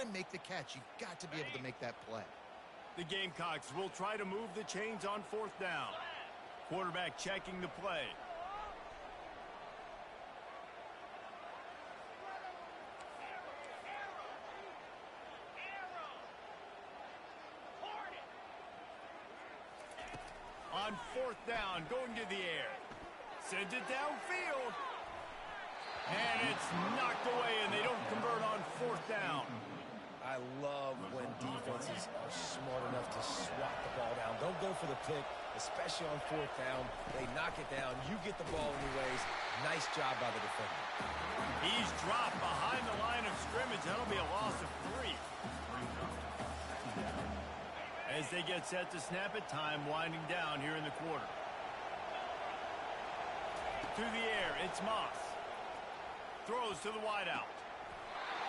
to make the catch. You've got to be able to make that play. The Gamecocks will try to move the chains on 4th down. Quarterback checking the play. On 4th down, going to the air. Sends it downfield. And it's knocked away, and they don't convert on 4th down. I love when defenses are smart enough to swat the ball down. Don't go for the pick, especially on 4th down. They knock it down. You get the ball anyways. Nice job by the defender. He's dropped behind the line of scrimmage. That'll be a loss of 3. As they get set to snap it, time winding down here in the quarter. To the air, it's Moss. Throws to the wideout.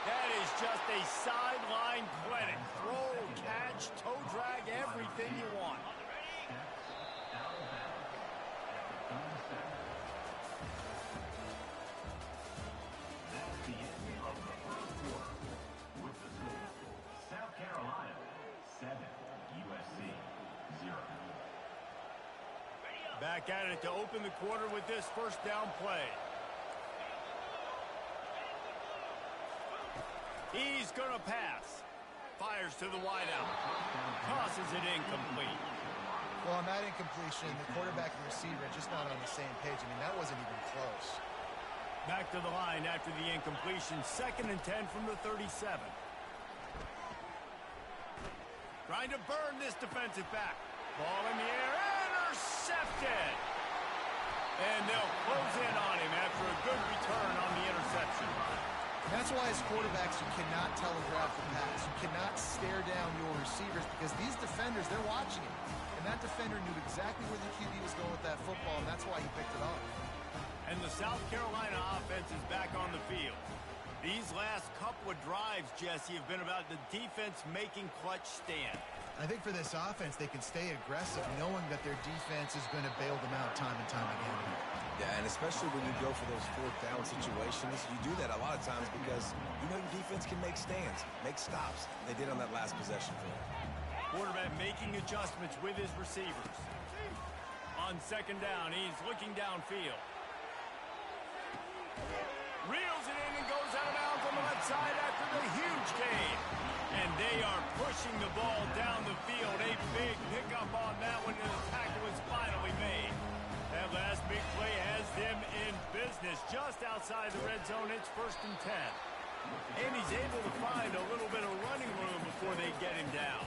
That is just a sideline clinic. Throw, catch, toe drag, everything you want. That's the end of the first quarter. With the score, South Carolina 7, USC 0. Back at it to open the quarter with this 1st down play. He's going to pass. Fires to the wideout. Tosses it incomplete. Well, on that incompletion, the quarterback and receiver are just not on the same page. I mean, that wasn't even close. Back to the line after the incompletion. 2nd and 10 from the 37. Trying to burn this defensive back. Ball in the air. Intercepted. And they'll close in on him after a good return on the interception. That's why as quarterbacks you cannot telegraph the pass. You cannot stare down your receivers because these defenders, they're watching it. And that defender knew exactly where the QB was going with that football, and that's why he picked it off. And the South Carolina offense is back on the field. These last couple of drives, Jesse, have been about the defense making clutch stand. I think for this offense, they can stay aggressive knowing that their defense is going to bail them out time and time again. Yeah, and especially when you go for those 4th down situations, you do that a lot of times because you know your defense can make stands, make stops. They did on that last possession for them. Quarterback making adjustments with his receivers. On 2nd down, he's looking downfield. Reels it in and goes out of bounds on the left side after the huge gain. And they are pushing the ball down the field. A big pickup on that one, and the tackle is finally made. That last big play has them in business just outside the red zone. It's 1st and 10. And he's able to find a little bit of running room before they get him down.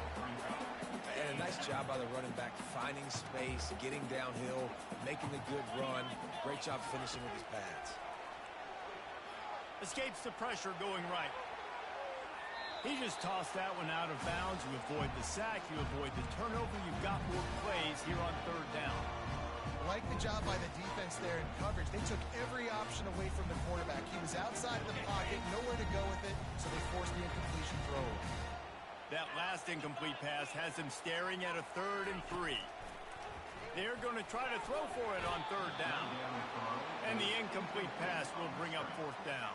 And a nice job by the running back, finding space, getting downhill, making a good run. Great job finishing with his pads. Escapes the pressure going right. He just tossed that one out of bounds. You avoid the sack, you avoid the turnover. You've got more plays here on 3rd down. Like the job by the defense there in coverage. They took every option away from the quarterback. He was outside of the pocket, nowhere to go with it, so they forced the incompletion throw. That last incomplete pass has him staring at a 3rd and 3. They're going to try to throw for it on 3rd down. And the incomplete pass will bring up 4th down.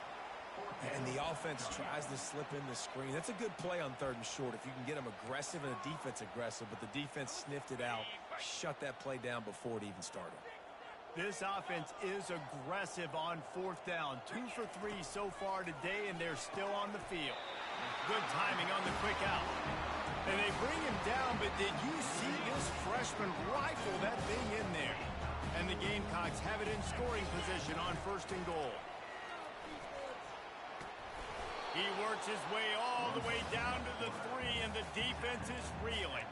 And the offense tries to slip in the screen. That's a good play on 3rd and short if you can get them aggressive and the defense aggressive, but the defense sniffed it out, shut that play down before it even started. This offense is aggressive on 4th down. 2 for 3 so far today, and they're still on the field. Good timing on the quick out. And they bring him down, but did you see this freshman rifle that thing in there? And the Gamecocks have it in scoring position on 1st and goal. He works his way all the way down to the 3, and the defense is reeling.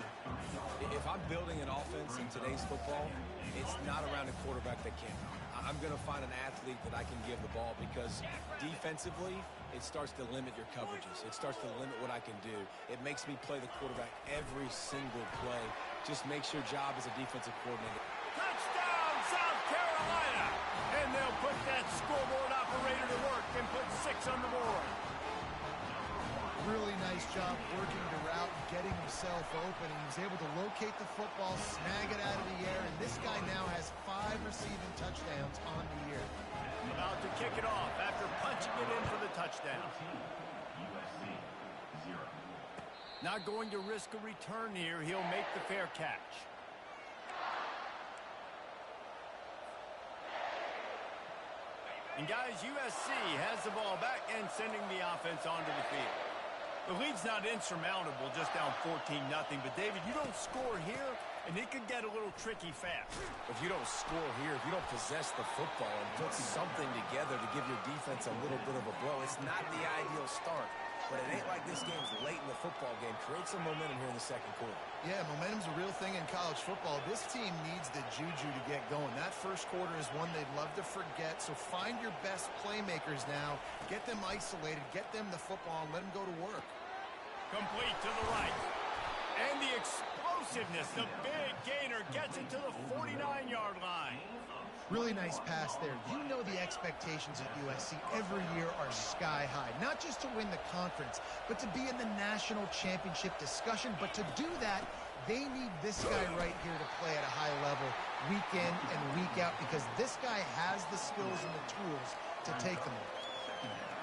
If I'm building an offense in today's football, it's not around a quarterback that can. I'm going to find an athlete that I can give the ball because defensively, it starts to limit your coverages. It starts to limit what I can do. It makes me play the quarterback every single play. Just makes your job as a defensive coordinator. Touchdown, South Carolina! And they'll put that scoreboard operator to work and put 6 on the board. Really nice job working the route and getting himself open. He was able to locate the football, snag it out of the air, and this guy now has 5 receiving touchdowns on the year. About to kick it off after punching it in for the touchdown. USC 0. Not going to risk a return here. He'll make the fair catch. And guys, USC has the ball back and sending the offense onto the field. The lead's not insurmountable, just down 14-0. But, David, you don't score here, and it could get a little tricky fast. If you don't score here, if you don't possess the football and put something together to give your defense a little bit of a blow, it's not the ideal start. But it ain't like this game's late in the football game. Create some momentum here in the second quarter. Yeah, momentum's a real thing in college football. This team needs the juju to get going. That first quarter is one they'd love to forget. So find your best playmakers now. Get them isolated. Get them the football and let them go to work. Complete to the right. And the explosiveness, the big gainer gets it to the 49-yard line. Really nice pass there. You know the expectations at USC every year are sky high. Not just to win the conference, but to be in the national championship discussion. But to do that, they need this guy right here to play at a high level week in and week out because this guy has the skills and the tools to take them on.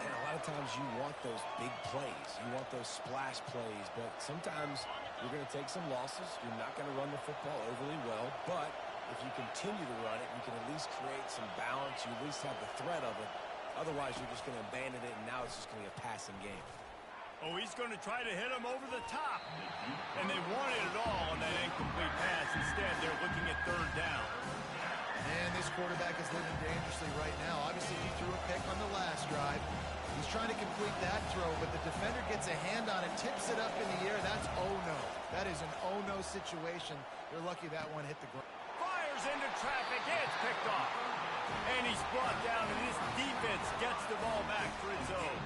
And a lot of times you want those big plays. You want those splash plays. But sometimes you're going to take some losses. You're not going to run the football overly well. But if you continue to run it, you can at least create some balance. You at least have the threat of it. Otherwise, you're just going to abandon it, and now it's just going to be a passing game. Oh, he's going to try to hit him over the top. And they wanted it all on that incomplete pass. Instead, they're looking at third down. And this quarterback is living dangerously right now. Obviously, he threw a pick on the last drive. He's trying to complete that throw, but the defender gets a hand on it, tips it up in the air. That's oh-no. That is an oh-no situation. They're lucky that one hit the ground. Fires into traffic. It's picked off. And he's brought down, and this defense gets the ball back for its own.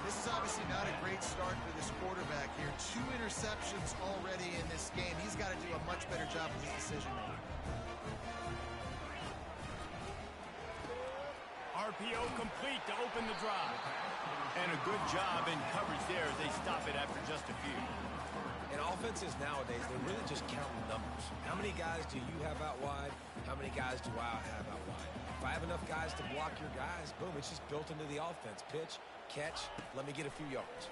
This is obviously not a great start for this quarterback here. 2 interceptions already in this game. He's got to do a much better job with his decision-making. RPO complete to open the drive. And a good job in coverage there as they stop it after just a few. And offenses nowadays, they're really just counting numbers. How many guys do you have out wide? How many guys do I have out wide? If I have enough guys to block your guys, boom, it's just built into the offense. Pitch, catch, let me get a few yards.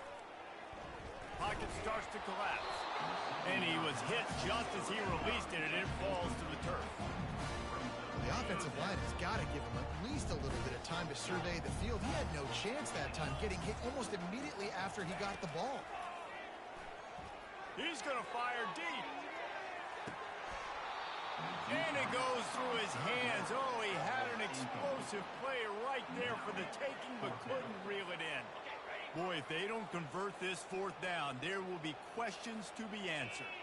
Pocket starts to collapse. And he was hit just as he released it, and it falls to the turf. The offensive line has got to give him at least a little bit of time to survey the field. He had no chance that time, getting hit almost immediately after he got the ball. He's going to fire deep. And it goes through his hands. Oh, he had an explosive play right there for the taking, but couldn't reel it in. Boy, if they don't convert this fourth down, there will be questions to be answered.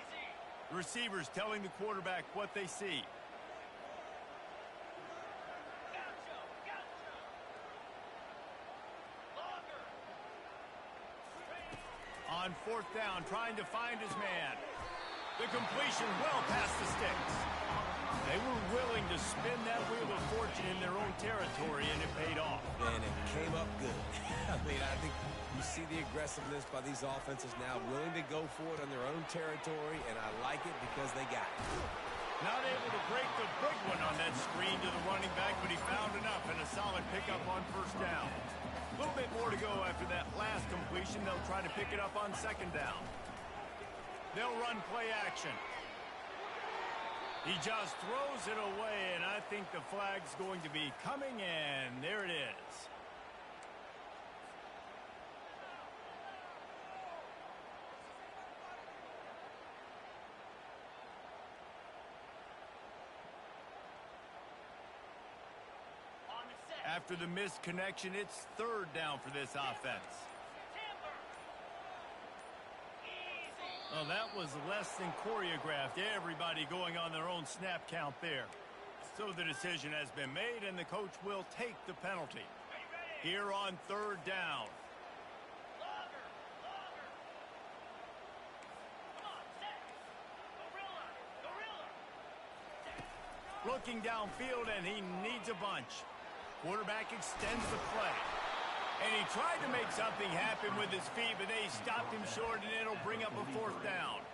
The receivers telling the quarterback what they see. On fourth down, trying to find his man. The completion well past the sticks. They were willing to spin that wheel of fortune in their own territory, and it paid off. And it came up good. I mean, I think you see the aggressiveness by these offenses now, willing to go for it on their own territory, and I like it because they got it. Not able to break the big one on that screen to the running back, but he found enough and a solid pickup on first down. A little bit more to go after that last completion. They'll try to pick it up on second down. They'll run play action. He just throws it away, and I think the flag's going to be coming, and there it is. After the missed connection, it's third down for this offense. Well, that was less than choreographed. Everybody going on their own snap count there. So the decision has been made, and the coach will take the penalty. Here on third down. Looking downfield, and he needs a bunch. Quarterback extends the play. And he tried to make something happen with his feet, but they stopped him short, and it'll bring up a fourth down.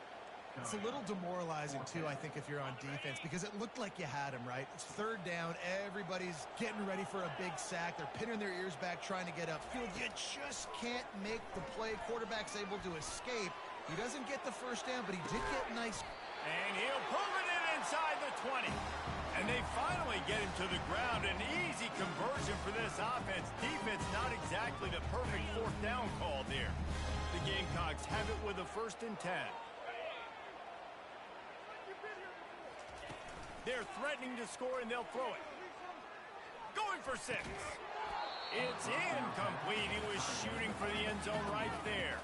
It's a little demoralizing, too, I think, if you're on defense, because it looked like you had him, right? It's third down. Everybody's getting ready for a big sack. They're pinning their ears back, trying to get upfield. You just can't make the play. Quarterback's able to escape, He doesn't get the first down, but he did get nice. And he'll pull it in inside the 20. And they finally get him to the ground. An easy conversion for this offense. Defense not exactly the perfect fourth down call there. The Gamecocks have it with a 1st and 10. They're threatening to score, and they'll throw it. Going for 6. It's incomplete. He was shooting for the end zone right there.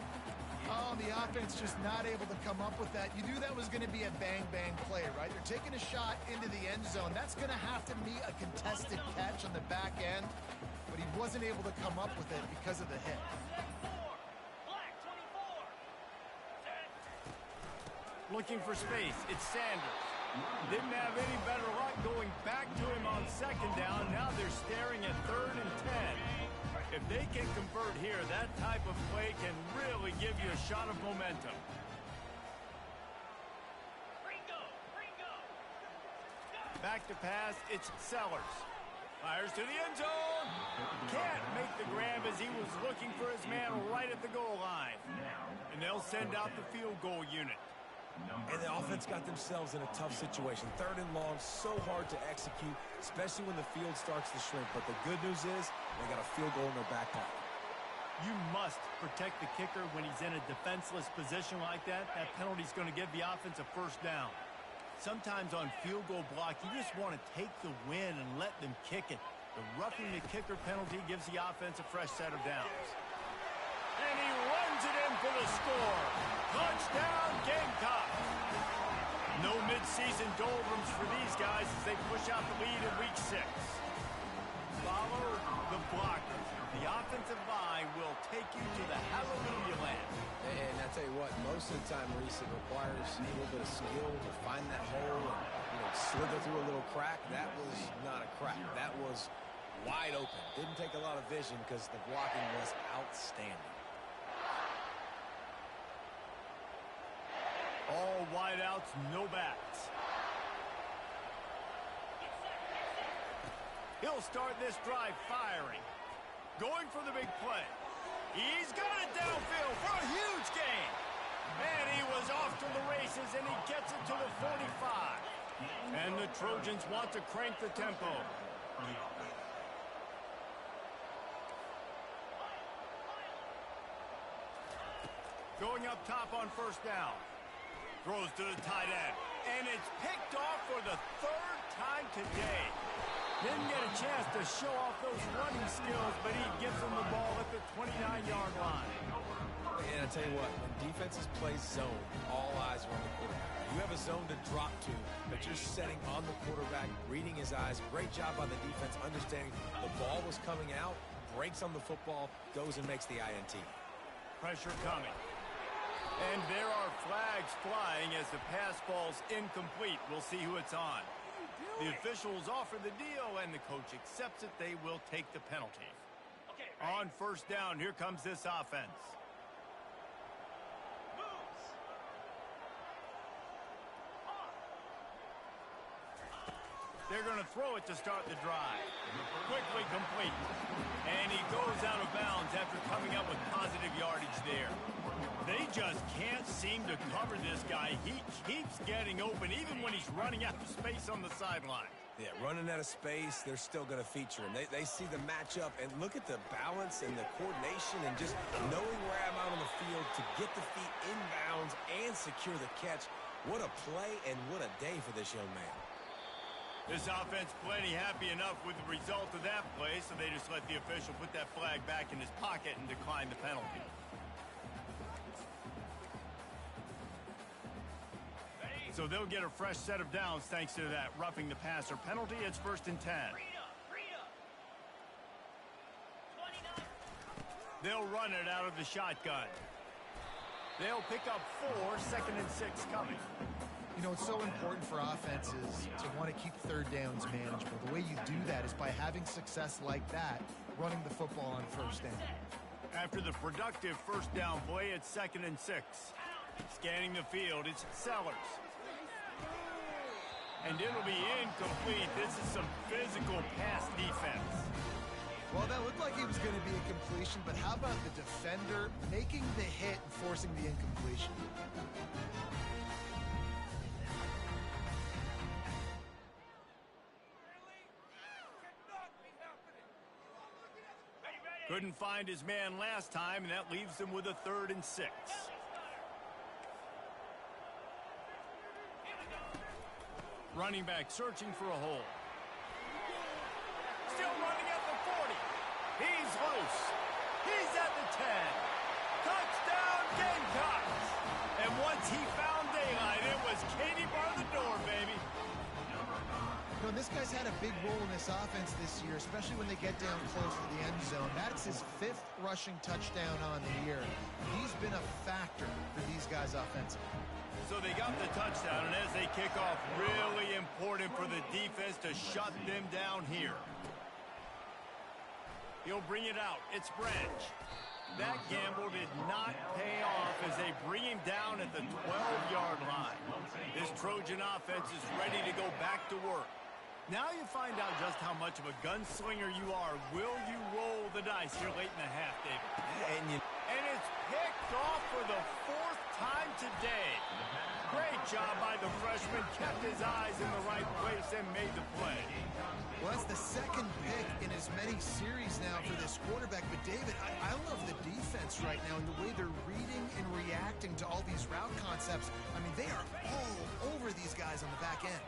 Oh, the offense just not able to come up with that. You knew that was going to be a bang-bang play, right? They're taking a shot into the end zone. That's going to have to be a contested catch on the back end, but he wasn't able to come up with it because of the hit. Looking for space. It's Sanders. Didn't have any better luck going back to him on 2nd down. Now they're staring at 3rd and 10. If they can convert here, that type of play can really give you a shot of momentum. Back to pass, it's Sellers. Fires to the end zone. Can't make the grab as he was looking for his man right at the goal line. And they'll send out the field goal unit. And the offense got themselves in a tough situation. 3rd and long, so hard to execute, especially when the field starts to shrink. But the good news is they got a field goal in their back pocket. You must protect the kicker when he's in a defenseless position like that. That penalty's going to give the offense a 1st down. Sometimes on field goal block, you just want to take the win and let them kick it. The roughing the kicker penalty gives the offense a fresh set of downs. And he runs it in for the score. Touchdown, Gamecocks. No midseason doldrums for these guys as they push out the lead in week 6. Follow the blockers. The offensive line will take you to the hallelujah land. And I tell you what, most of the time, Reese, it requires a little bit of skill to find that hole and slither through a little crack. That was not a crack. That was wide open. Didn't take a lot of vision because the blocking was outstanding. All wideouts, no backs. He'll start this drive firing. Going for the big play. He's got it downfield for a huge gain. And he was off to the races, and he gets it to the 45. And the Trojans want to crank the tempo. Going up top on 1st down. Throws to the tight end. And it's picked off for the 3rd time today. Didn't get a chance to show off those running skills, but he gives them the ball at the 29-yard line. And I tell you what, when defenses play zone, all eyes are on the quarterback. You have a zone to drop to, but you're setting on the quarterback, reading his eyes. Great job by the defense, understanding the ball was coming out, breaks on the football, goes and makes the INT. Pressure coming. And there are flags flying as the pass falls incomplete. We'll see who it's on. The officials offer the deal, and the coach accepts it. They will take the penalty. On 1st down, here comes this offense. They're going to throw it to start the drive. Quickly complete. And he goes out of bounds after coming up with positive yardage there. They just can't seem to cover this guy. He keeps getting open even when he's running out of space on the sideline. Yeah, running out of space, they're still going to feature him. They see the matchup, and look at the balance and the coordination and just knowing where I'm out on the field to get the feet inbounds and secure the catch. What a play and what a day for this young man. This offense plenty happy enough with the result of that play, so they just let the official put that flag back in his pocket and decline the penalty. So they'll get a fresh set of downs thanks to that roughing the passer penalty. It's 1st and 10. They'll run it out of the shotgun. They'll pick up 4, 2nd and 6 coming. You know, it's so important for offenses to want to keep 3rd downs manageable. The way you do that is by having success like that, running the football on 1st down. After the productive 1st down play, it's 2nd and 6. Scanning the field, it's Sellers. And it'll be incomplete. This is some physical pass defense. Well, that looked like it was going to be a completion, but how about the defender making the hit and forcing the incompletion? Couldn't find his man last time, and that leaves him with a 3rd and 6. Running back searching for a hole. Still running at the 40. He's loose. He's at the 10. Touchdown, Gamecocks. And once he found daylight, it was Katie bar the door, baby. You know, this guy's had a big role in this offense this year, especially when they get down close to the end zone. That's his 5th rushing touchdown on the year. He's been a factor for these guys offensively. So they got the touchdown, and as they kick off, really important for the defense to shut them down here. He'll bring it out. It's Branch. That gamble did not pay off as they bring him down at the 12-yard line. This Trojan offense is ready to go back to work. Now you find out just how much of a gunslinger you are. Will you roll the dice here late in the half, David? And it's picked off for the 4th time today. Great job by the freshman. Kept his eyes in the right place and made the play. Well, that's the 2nd pick in as many series now for this quarterback. But, David, I love the defense right now and the way they're reading and reacting to all these route concepts. I mean, they are all over these guys on the back end.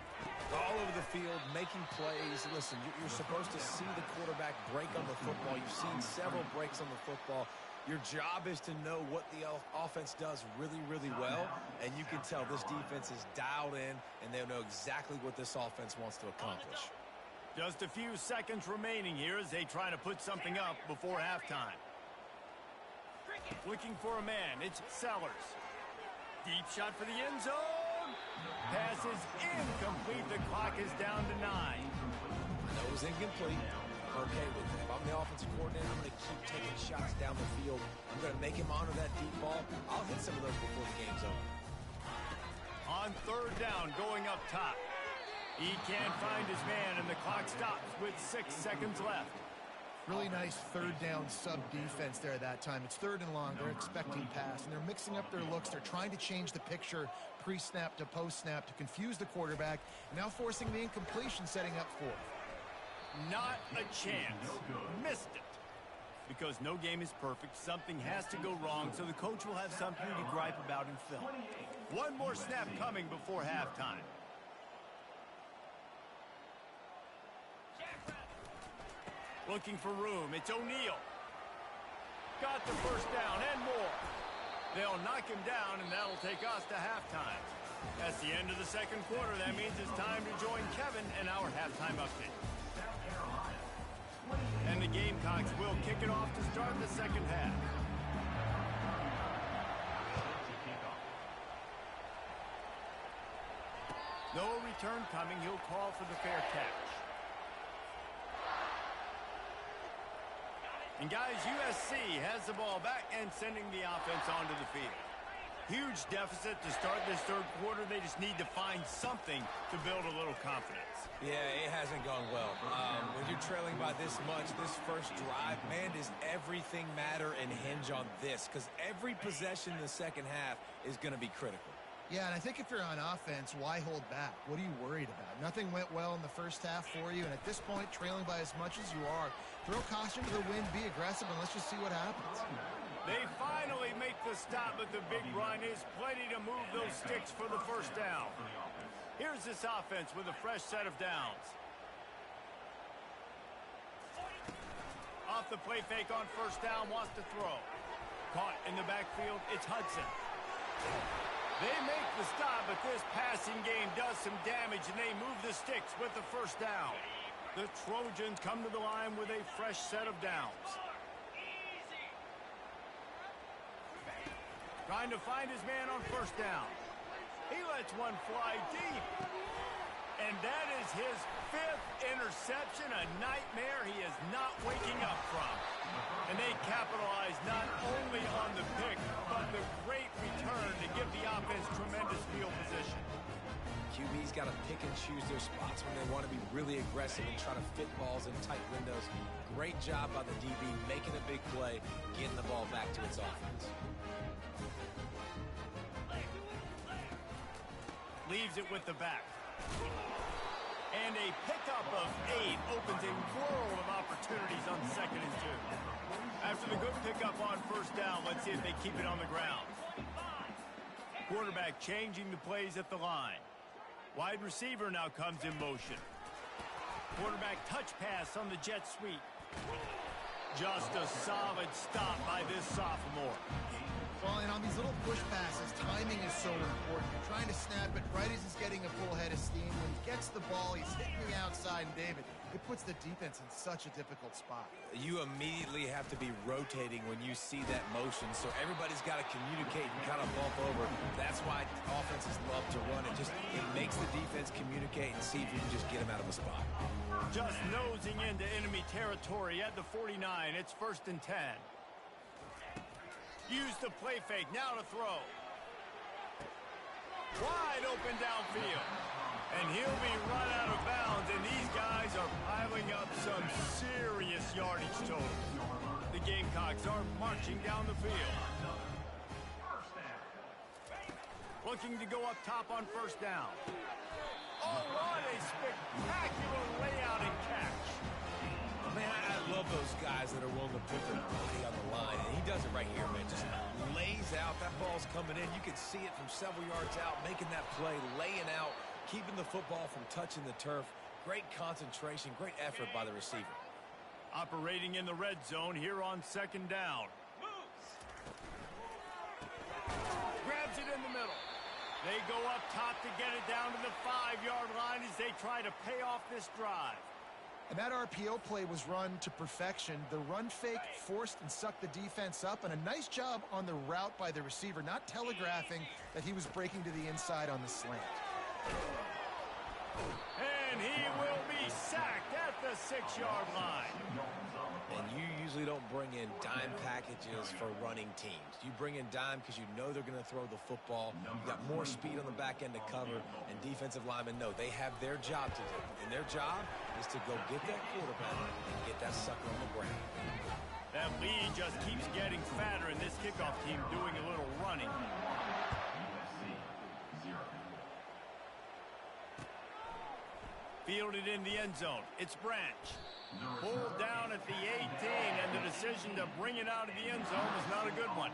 All over the field, making plays. Listen, you're supposed to see the quarterback break on the football. You've seen several breaks on the football. Your job is to know what the offense does really, really well, and you can tell this defense is dialed in, and they'll know exactly what this offense wants to accomplish. Just a few seconds remaining here as they try to put something up before halftime. Looking for a man. It's Sellers. Deep shot for the end zone. Pass is incomplete. The clock is down to 9. I know it was incomplete. I'm okay with it. If I'm the offensive coordinator, I'm going to keep taking shots down the field. I'm going to make him honor that deep ball. I'll hit some of those before the game's over. On 3rd down, going up top. He can't find his man, and the clock stops with 6 seconds left. Really nice 3rd down sub-defense there at that time. It's 3rd and long. They're expecting pass, and they're mixing up their looks. They're trying to change the picture pre-snap to post-snap to confuse the quarterback, and now forcing the incompletion, setting up 4th. Not a chance. Missed it. Because no game is perfect, something has to go wrong, so the coach will have something to gripe about in film. One more snap coming before halftime. Looking for room. It's O'Neal. Got the 1st down and more. They'll knock him down, and that'll take us to halftime. That's the end of the 2nd quarter. That means it's time to join Kevin in our halftime update. And the Gamecocks will kick it off to start the 2nd half. No return coming. He'll call for the fair catch. And guys, USC has the ball back and sending the offense onto the field. Huge deficit to start this 3rd quarter. They just need to find something to build a little confidence. Yeah, it hasn't gone well. When you're trailing by this much, this first drive, man, does everything matter and hinge on this? Because every possession in the 2nd half is going to be critical. Yeah, and I think if you're on offense, why hold back? What are you worried about? Nothing went well in the 1st half for you, and at this point, trailing by as much as you are, throw caution to the wind, be aggressive, and let's just see what happens. They finally make the stop, but the big run is plenty to move those sticks for the 1st down. Here's this offense with a fresh set of downs. Off the play fake on 1st down, wants to throw. Caught in the backfield, it's Hudson. They make the stop, but this passing game does some damage, and they move the sticks with the 1st down. The Trojans come to the line with a fresh set of downs. Trying to find his man on 1st down. He lets one fly deep. And that is his 5th interception, a nightmare he is not waking up from. And they capitalize not only on the pick, but the great return to give the offense tremendous field position. QB's got to pick and choose their spots when they want to be really aggressive and try to fit balls in tight windows. Great job by the DB making a big play, getting the ball back to its offense. Leaves it with the back. And a pickup of 8 opens a world of opportunities on 2nd and 2. After the good pickup on 1st down, let's see if they keep it on the ground. Quarterback changing the plays at the line. Wide receiver now comes in motion. Quarterback touch pass on the jet sweep. Just a solid stop by this sophomore. Well, and on these little push passes, timing is so important. You're trying to snap it right as he's getting a full head of steam. When he gets the ball, he's hitting the outside, and David, it puts the defense in such a difficult spot. You immediately have to be rotating when you see that motion, so everybody's got to communicate and kind of bump over. That's why offenses love to run it. It makes the defense communicate and see if you can just get them out of a spot. Just nosing into enemy territory at the 49. It's 1st and 10. Use the play fake, now to throw. Wide open downfield. And he'll be run out of bounds, and these guys are piling up some serious yardage totals. The Gamecocks are marching down the field. Looking to go up top on 1st down. Oh, what a spectacular layout and catch. Man, I love those guys that are willing to put their body on the line, and he does it right here, man. Just lays out. That ball's coming in. You can see it from several yards out, making that play, laying out, keeping the football from touching the turf. Great concentration, great effort by the receiver. Operating in the red zone here on 2nd down. Grabs it in the middle. They go up top to get it down to the 5-yard line as they try to pay off this drive. And that RPO play was run to perfection. The run fake forced and sucked the defense up, and a nice job on the route by the receiver, not telegraphing that he was breaking to the inside on the slant. And he will be sacked at the 6-yard line. And you usually don't bring in dime packages for running teams. You bring in dime because you know they're going to throw the football. You got more speed on the back end to cover, and defensive linemen know they have their job to do. And their job is to go get that quarterback and get that sucker on the ground. That lead just keeps getting fatter, and this kickoff team doing a little running. Fielded in the end zone. It's Branch. Pulled down at the 18, and the decision to bring it out of the end zone was not a good one.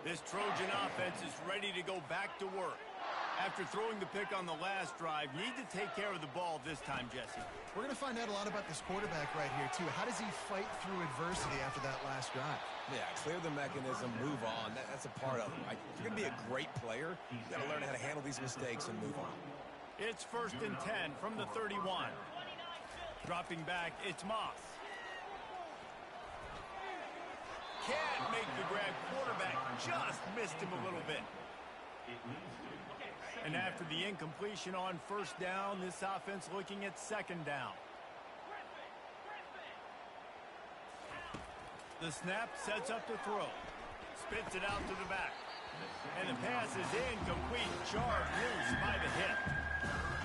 This Trojan offense is ready to go back to work. After throwing the pick on the last drive, need to take care of the ball this time, Jesse. We're going to find out a lot about this quarterback right here, too. How does he fight through adversity after that last drive? Yeah, clear the mechanism, move on. That's a part of it, right? If you're going to be a great player, you got to learn how to handle these mistakes and move on. It's 1st and 10 from the 31. Dropping back, it's Moss. Can't make the grab. Quarterback just missed him a little bit. And after the incompletion on 1st down, this offense looking at 2nd down. The snap sets up to throw. Spits it out to the back. And the pass is incomplete. Jarred loose by the hip.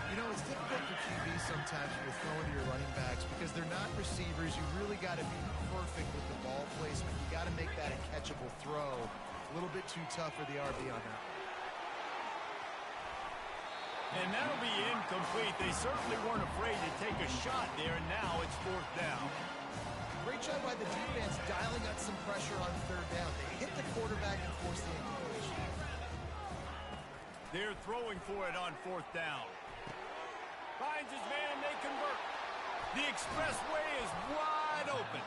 You know, it's difficult for QB sometimes when you're throwing to your running backs because they're not receivers. You really got to be perfect with the ball placement. You got to make that a catchable throw. A little bit too tough for the RB on that. And that'll be incomplete. They certainly weren't afraid to take a shot there, and now it's 4th down. Great job by the defense dialing up some pressure on 3rd down. They hit the quarterback and forced the incompletion. They're throwing for it on 4th down. Finds his man, they convert. The expressway is wide open.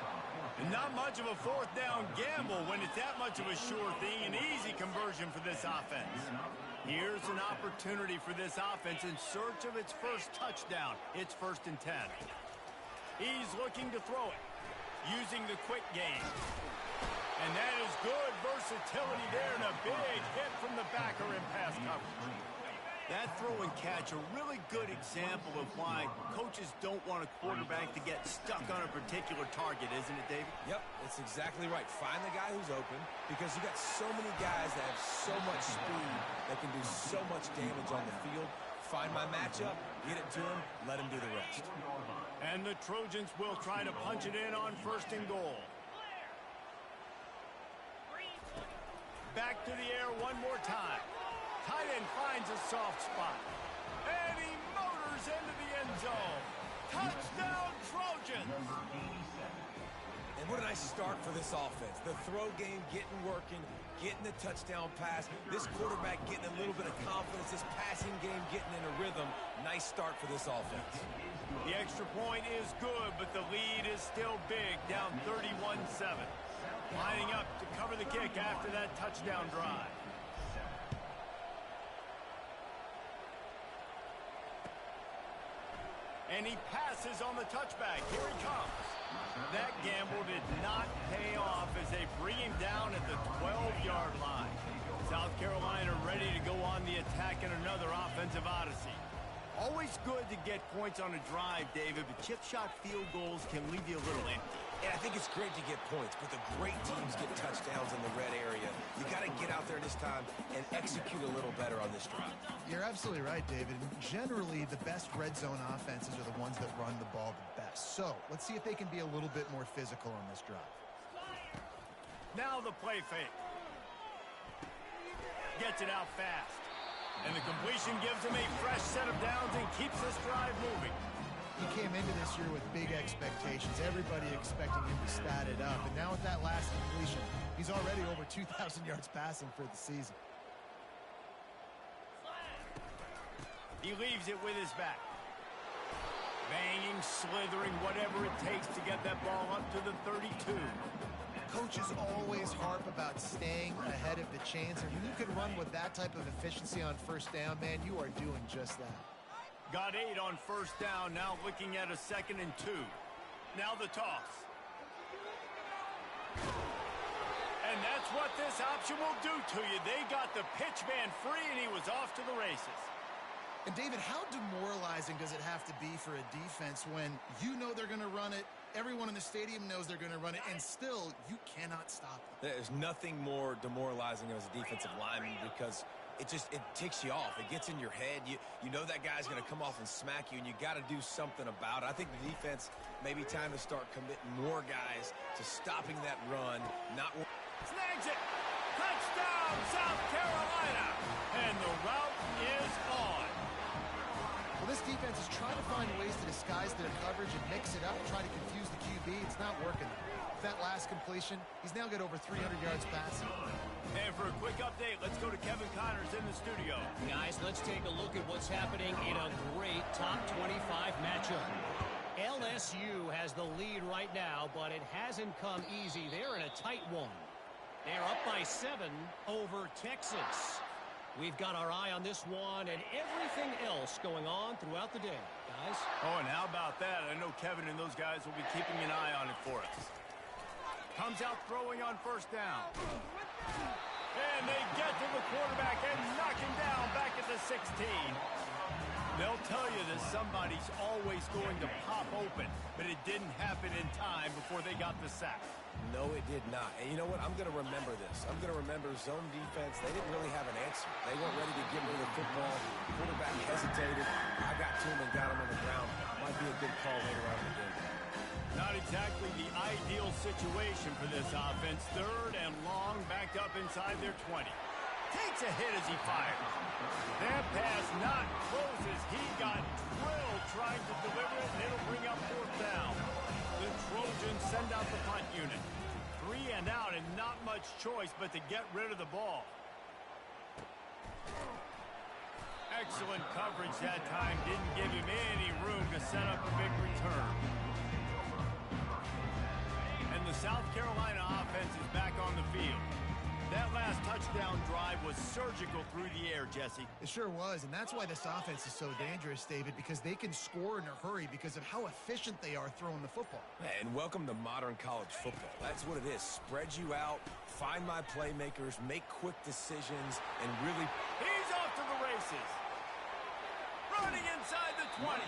And not much of a 4th down gamble when it's that much of a sure thing. An easy conversion for this offense. Here's an opportunity for this offense in search of its first touchdown. It's 1st and 10. He's looking to throw it, using the quick game. And that is good versatility there, and a big hit from the backer in pass coverage. That throw and catch, a really good example of why coaches don't want a quarterback to get stuck on a particular target, isn't it, David? Yep, that's exactly right. Find the guy who's open because you got so many guys that have so much speed that can do so much damage on the field. find my matchup, get it to him, let him do the rest. And the Trojans will try to punch it in on 1st and goal. Back to the air one more time. Tight end finds a soft spot. And he motors into the end zone. Touchdown, Trojans! And what a nice start for this offense. The throw game getting working, getting the touchdown pass. This quarterback getting a little bit of confidence. This passing game getting in a rhythm. Nice start for this offense. The extra point is good, but the lead is still big, down 31-7. Lining up to cover the kick after that touchdown drive. And he passes on the touchback. Here he comes. That gamble did not pay off as they bring him down at the 12-yard line. South Carolina ready to go on the attack in another offensive odyssey. Always good to get points on a drive, David, but chip shot field goals can leave you a little empty. And I think it's great to get points, but the great teams get touchdowns in the red area. You got to get out there this time and execute a little better on this drive. You're absolutely right, David. Generally, the best red zone offenses are the ones that run the ball the best. So let's see if they can be a little bit more physical on this drive. Now the play fake. Gets it out fast. And the completion gives him a fresh set of downs and keeps this drive moving. He came into this year with big expectations. Everybody expecting him to stat it up. And now with that last completion, he's already over 2,000 yards passing for the season. He leaves it with his back. Banging, slithering, whatever it takes to get that ball up to the 32. Coaches always harp about staying ahead of the chains. And when you can run with that type of efficiency on 1st down, man, you are doing just that. Got 8 on 1st down, now looking at a 2nd and 2. Now the toss. And that's what this option will do to you. They got the pitch man free, and he was off to the races. And, David, how demoralizing does it have to be for a defense when you know they're going to run it, everyone in the stadium knows they're going to run it, and still you cannot stop them? There's nothing more demoralizing as a defensive lineman because it ticks you off. It gets in your head. You know that guy's going to come off and smack you, and you got to do something about it. I think the defense may be time to start committing more guys to stopping that run. Snags it. Touchdown, South Carolina. And the route is on. Well, this defense is trying to find ways to disguise their coverage and mix it up and try to confuse the QB. It's not working. With that last completion, he's now got over 300 yards passing. And for a quick update, let's go to Kevin Connors in the studio. Guys, let's take a look at what's happening in a great top 25 matchup. LSU has the lead right now, but it hasn't come easy. They're in a tight one. They're up by 7 over Texas. We've got our eye on this one and everything else going on throughout the day, guys. Oh, and how about that? I know Kevin and those guys will be keeping an eye on it for us. Comes out throwing on 1st down. And they get to the quarterback and knock him down back at the 16. They'll tell you that somebody's always going to pop open, but it didn't happen in time before they got the sack. No, it did not. And you know what? I'm going to remember this. I'm going to remember zone defense. They didn't really have an answer. They weren't ready to get rid of the football. The quarterback hesitated. I got to him and got him on the ground. Might be a good call later on in the game. Not exactly the ideal situation for this offense. 3rd and long, backed up inside their 20. Takes a hit as he fires. That pass not close as he got drilled trying to deliver it, and it'll bring up 4th down. The Trojans send out the punt unit. 3 and out, and not much choice but to get rid of the ball. Excellent coverage that time. Didn't give him any room to set up a big return. And the South Carolina offense is back on the field. That last touchdown drive was surgical through the air, Jesse. It sure was, and that's why this offense is so dangerous, David, because they can score in a hurry because of how efficient they are throwing the football. And welcome to modern college football. That's what it is. Spread you out, find my playmakers, make quick decisions, and really... He's off to the races. Running inside the 20.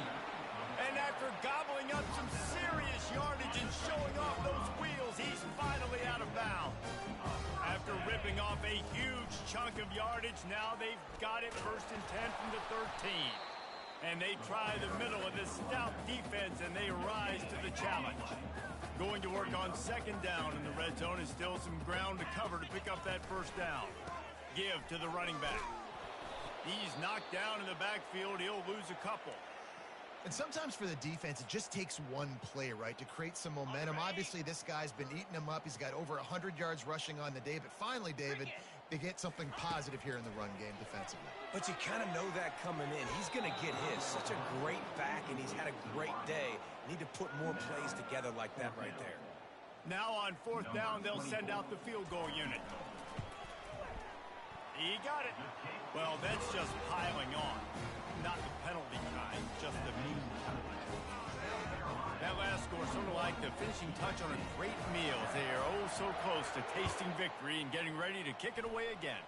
And after gobbling up some serious yardage and showing off those wheels, he's finally out of bounds. After ripping off a huge chunk of yardage, now they've got it 1st and 10 from the 13. And they try the middle of this stout defense, and they rise to the challenge. Going to work on second down in the red zone is still some ground to cover to pick up that first down. Give to the running back. He's knocked down in the backfield. He'll lose a couple. And sometimes for the defense, it just takes one play, right, to create some momentum. Obviously, this guy's been eating him up. He's got over 100 yards rushing on the day. But finally, David, they get something positive here in the run game defensively. But you kind of know that coming in. He's going to get his. Such a great back, and he's had a great day. Need to put more plays together like that right there. Now on fourth down, they'll send out the field goal unit. He got it. Well, that's just piling on. Not the penalty kind, just the mean kind. That last score sort of like the finishing touch on a great meal. They are oh so close to tasting victory and getting ready to kick it away again.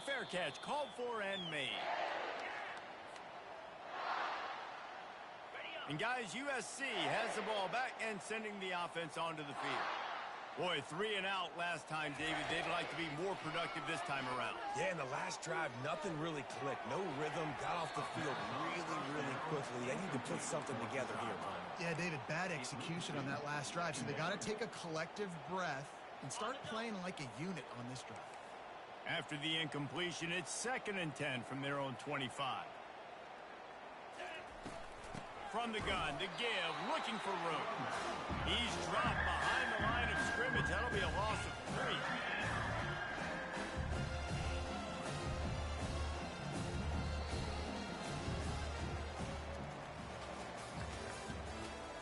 Fair catch called for and made. And guys, USC has the ball back and sending the offense onto the field. Boy, 3 and out last time, David. They'd like to be more productive this time around. Yeah, in the last drive, nothing really clicked. No rhythm. Got off the field really quickly. They need to put something together here, Brian. Yeah, David, bad execution on that last drive. So they got to take a collective breath and start playing like a unit on this drive. After the incompletion, it's 2nd and 10 from their own 25. From the gun, the give, looking for room. He's dropped behind the line of scrimmage. That'll be a loss of 3.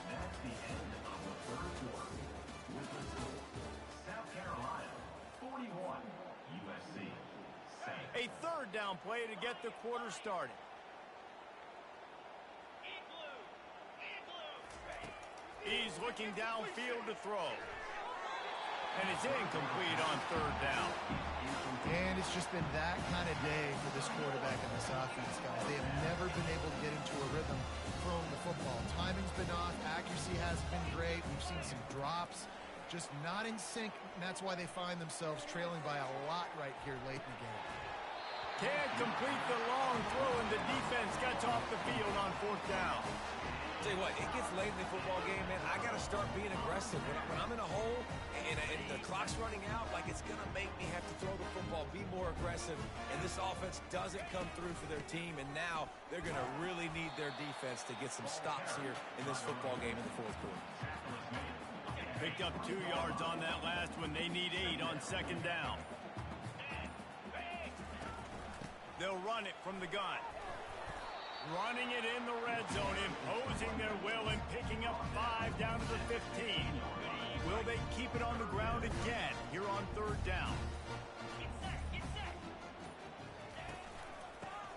That's the end of the third quarter. With the score, South Carolina 41, USC 7. A third down play to get the quarter started. He's looking downfield to throw. And it's incomplete on third down. And it's just been that kind of day for this quarterback and this offense, guys. They have never been able to get into a rhythm throwing the football. Timing's been off. Accuracy hasn't been great. We've seen some drops. Just not in sync, and that's why they find themselves trailing by a lot right here late in the game. Can't complete the long throw, and the defense gets off the field on fourth down. Tell you what, it gets late in the football game, man. I got to start being aggressive. When I'm in a hole and the clock's running out, like it's going to make me have to throw the football, be more aggressive. And this offense doesn't come through for their team, and now they're going to really need their defense to get some stops here in this football game in the fourth quarter. Picked up 2 yards on that last one. They need 8 on second down. They'll run it from the gun. Running it in the red zone, imposing their will and picking up 5 down to the 15. Will they keep it on the ground again here on third down?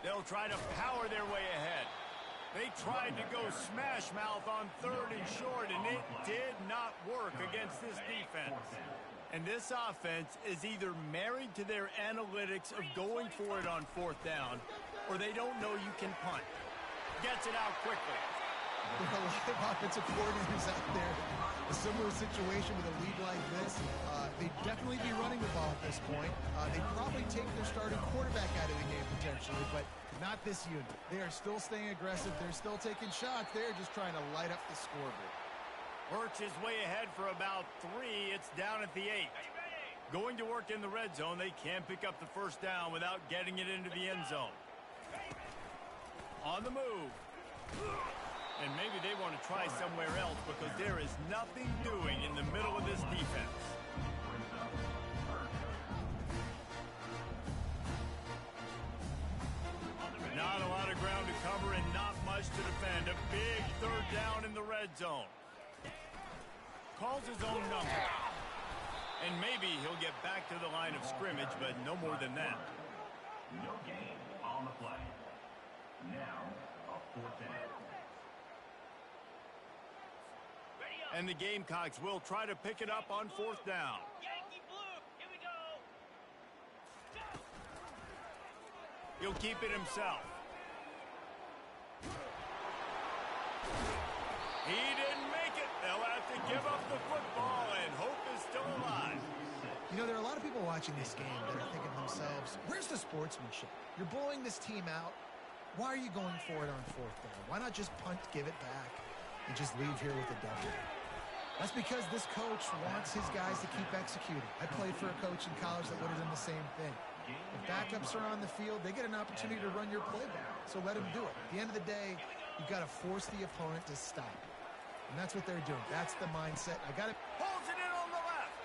They'll try to power their way ahead. They tried to go smash mouth on third and short, and it did not work against this defense. And this offense is either married to their analytics of going for it on fourth down, or they don't know you can punt. Gets it out quickly. There are a lot of offensive coordinators out there. A similar situation with a lead like this. They'd definitely be running the ball at this point. They'd probably take their starting quarterback out of the game potentially, but not this unit. They are still staying aggressive. They're still taking shots. They're just trying to light up the scoreboard. Hurts is way ahead for about 3. It's down at the 8. Going to work in the red zone. They can't pick up the first down without getting it into the end zone. On the move. And maybe they want to try somewhere else because there is nothing doing in the middle of this defense. Not a lot of ground to cover and not much to defend. A big third down in the red zone. Calls his own number. And maybe he'll get back to the line of scrimmage, but no more than that. No gain on the play. Now, a fourth down. And the Gamecocks will try to pick it up on fourth down. Yankee Blue, here we go. He'll keep it himself. He didn't make it. They'll have to give up the football, and hope is still alive. You know, there are a lot of people watching this game that are thinking to themselves, where's the sportsmanship? You're blowing this team out. Why are you going for it on fourth down? Why not just punt, give it back, and just leave here with a W? That's because this coach wants his guys to keep executing. I played for a coach in college that would have done the same thing. If backups are on the field, they get an opportunity to run your playbook, so let them do it. At the end of the day, you've got to force the opponent to stop. And that's what they're doing. That's the mindset. Pulls it in on the left.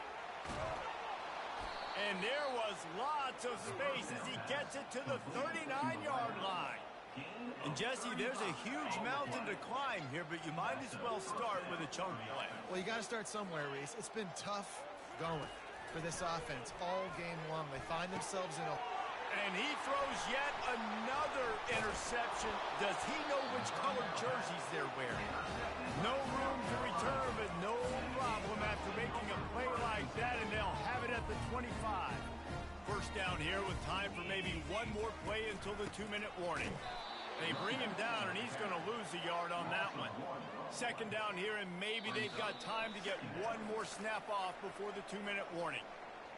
And there was lots of space as he gets it to the 39-yard line. And, Jesse, there's a huge mountain to climb here, but you might as well start with a chunk play. Well, you got to start somewhere, Reese. It's been tough going for this offense all game long. They find themselves in a... And he throws yet another interception. Does he know which colored jerseys they're wearing? No room to return, but no problem after making a play like that, and they'll have it at the 25. First down here with time for maybe one more play until the 2-minute warning. They bring him down, and he's going to lose a yard on that one. Second down here, and maybe they've got time to get one more snap off before the 2-minute warning.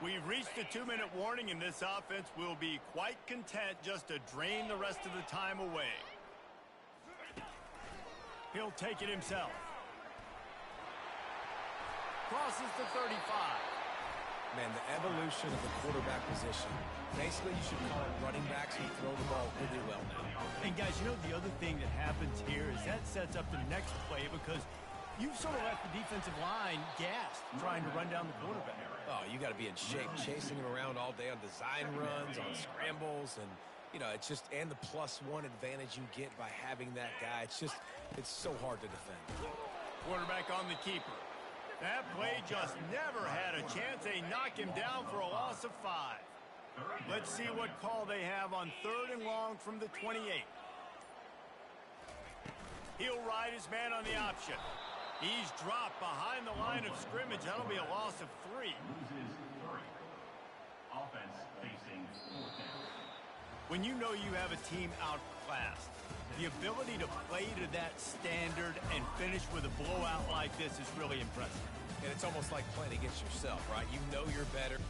We've reached the 2-minute warning, and this offense will be quite content just to drain the rest of the time away. He'll take it himself. Crosses the 35. Man, the evolution of the quarterback position. Basically, you should call it running backs who throw the ball really well now. And, guys, you know the other thing that happens here is that sets up the next play because you've sort of left the defensive line gassed trying to run down the quarterback. Oh, you got to be in shape, chasing him around all day on design runs, on scrambles, and, you know, it's just, and the +1 advantage you get by having that guy. It's so hard to defend. Quarterback on the keeper. That play just never had a chance. They knock him down for a loss of 5. Let's see what call they have on 3rd and long from the 28. He'll ride his man on the option. He's dropped behind the line of scrimmage. That'll be a loss of 3. Loses 3. Offense facing 4th down. When you know you have a team outclassed, the ability to play to that standard and finish with a blowout like this is really impressive. And it's almost like playing against yourself, right? You know you're better.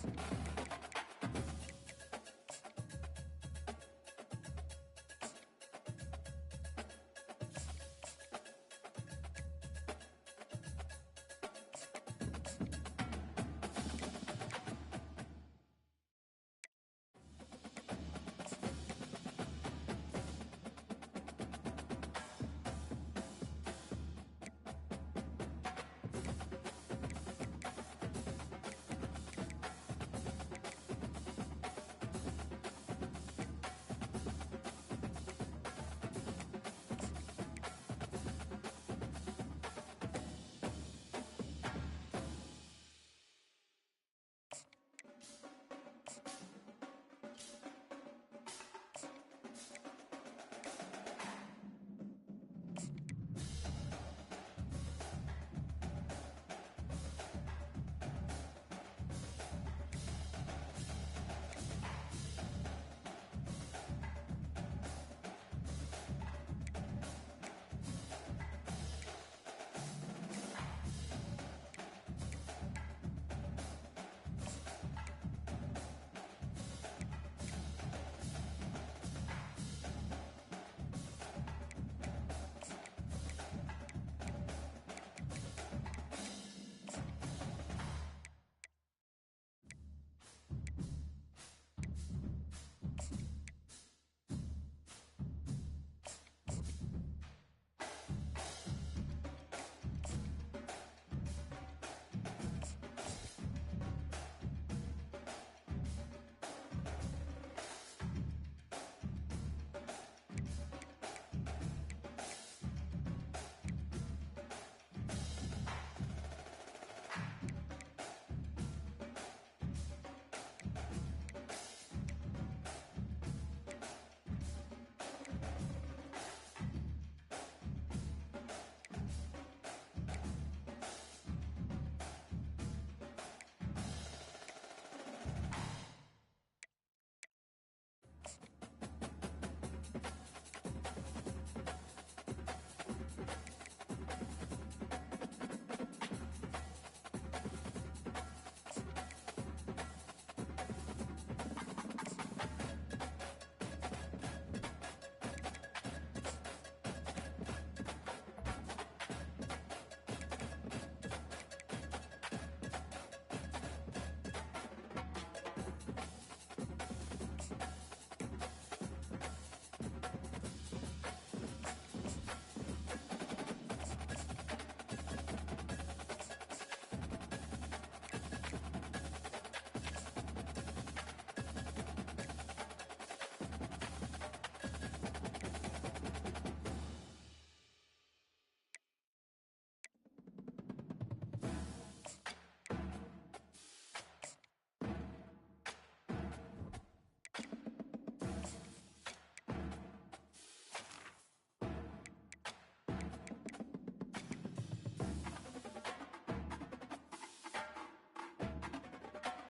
Thanks.